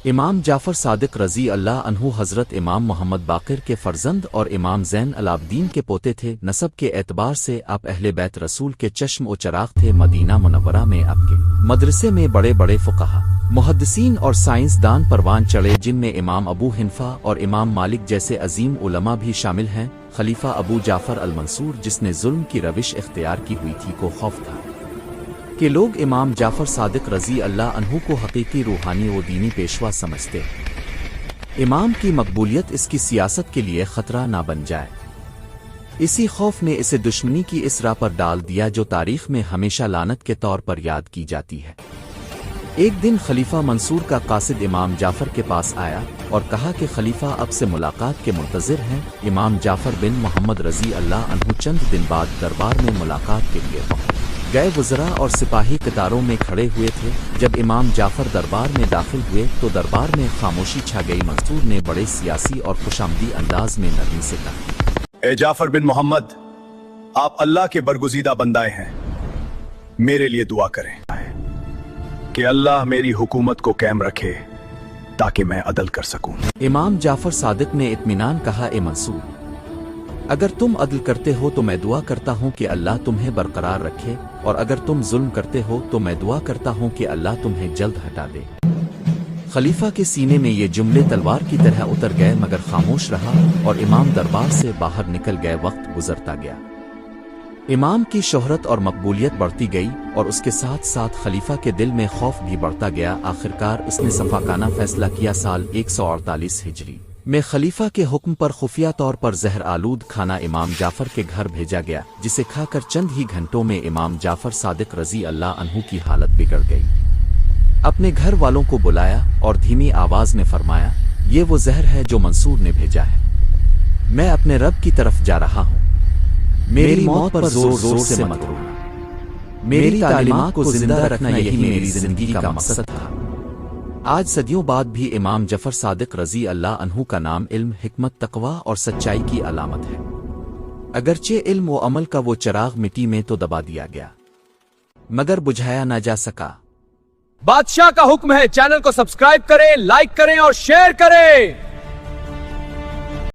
امام جعفر صادق رضی اللہ عنہ حضرت امام محمد باقر کے فرزند اور امام زین العابدین کے پوتے تھے۔ نسب کے اعتبار سے آپ اہل بیت رسول کے چشم و چراغ تھے۔ مدینہ منورہ میں آپ کے مدرسے میں بڑے بڑے فقہا، محدثین اور سائنس دان پروان چڑھے، جن میں امام ابو حنیفہ اور امام مالک جیسے عظیم علماء بھی شامل ہیں۔ خلیفہ ابو جعفر المنصور، جس نے ظلم کی روش اختیار کی ہوئی تھی، کو خوف تھا کہ لوگ امام جعفر صادق رضی اللہ عنہ کو حقیقی روحانی و دینی پیشوا سمجھتے ہیں۔ امام کی مقبولیت اس کی سیاست کے لیے خطرہ نہ بن جائے، اسی خوف نے اسے دشمنی کی اس راہ پر ڈال دیا جو تاریخ میں ہمیشہ لعنت کے طور پر یاد کی جاتی ہے۔ ایک دن خلیفہ منصور کا قاصد امام جعفر کے پاس آیا اور کہا کہ خلیفہ اب سے ملاقات کے منتظر ہیں۔ امام جعفر بن محمد رضی اللہ عنہ چند دن بعد دربار میں ملاقات کے لیے پہنچے۔ گئے وزراء اور سپاہی قطاروں میں کھڑے ہوئے تھے۔ جب امام جعفر دربار میں داخل ہوئے تو دربار میں خاموشی چھا گئی۔ منصور نے بڑے سیاسی اور خوشامدی انداز میں نرمی سے کہا، اے جعفر بن محمد، آپ اللہ کے برگزیدہ بندائے ہیں، میرے لیے دعا کریں کہ اللہ میری حکومت کو قائم رکھے تاکہ میں عدل کر سکوں۔ امام جعفر صادق نے اطمینان کہا، اے منصور، اگر تم عدل کرتے ہو تو میں دعا کرتا ہوں کہ اللہ تمہیں برقرار رکھے، اور اگر تم ظلم کرتے ہو تو میں دعا کرتا ہوں کہ اللہ تمہیں جلد ہٹا دے۔ خلیفہ کے سینے میں یہ جملے تلوار کی طرح اتر گئے، مگر خاموش رہا اور امام دربار سے باہر نکل گئے۔ وقت گزرتا گیا، امام کی شہرت اور مقبولیت بڑھتی گئی اور اس کے ساتھ ساتھ خلیفہ کے دل میں خوف بھی بڑھتا گیا۔ آخرکار اس نے صفاقانہ فیصلہ کیا۔ سال 148 ہجری میں خلیفہ کے حکم پر خفیہ طور پر زہر آلود کھانا امام جعفر کے گھر بھیجا گیا، جسے کھا کر چند ہی گھنٹوں میں امام جعفر صادق رضی اللہ عنہ کی حالت بگڑ گئی۔ اپنے گھر والوں کو بلایا اور دھیمی آواز میں فرمایا، یہ وہ زہر ہے جو منصور نے بھیجا ہے، میں اپنے رب کی طرف جا رہا ہوں، میری موت پر زور زور سے مت رونا، میری تعلیمات کو زندہ رکھنا یہی میری زندگی کا مقصد تھا۔ آج صدیوں بعد بھی امام جعفر صادق رضی اللہ عنہ کا نام علم، حکمت، تقوی اور سچائی کی علامت ہے۔ اگرچہ علم و عمل کا وہ چراغ مٹی میں تو دبا دیا گیا، مگر بجھایا نہ جا سکا۔ بادشاہ کا حکم ہے، چینل کو سبسکرائب کریں، لائک کریں اور شیئر کریں۔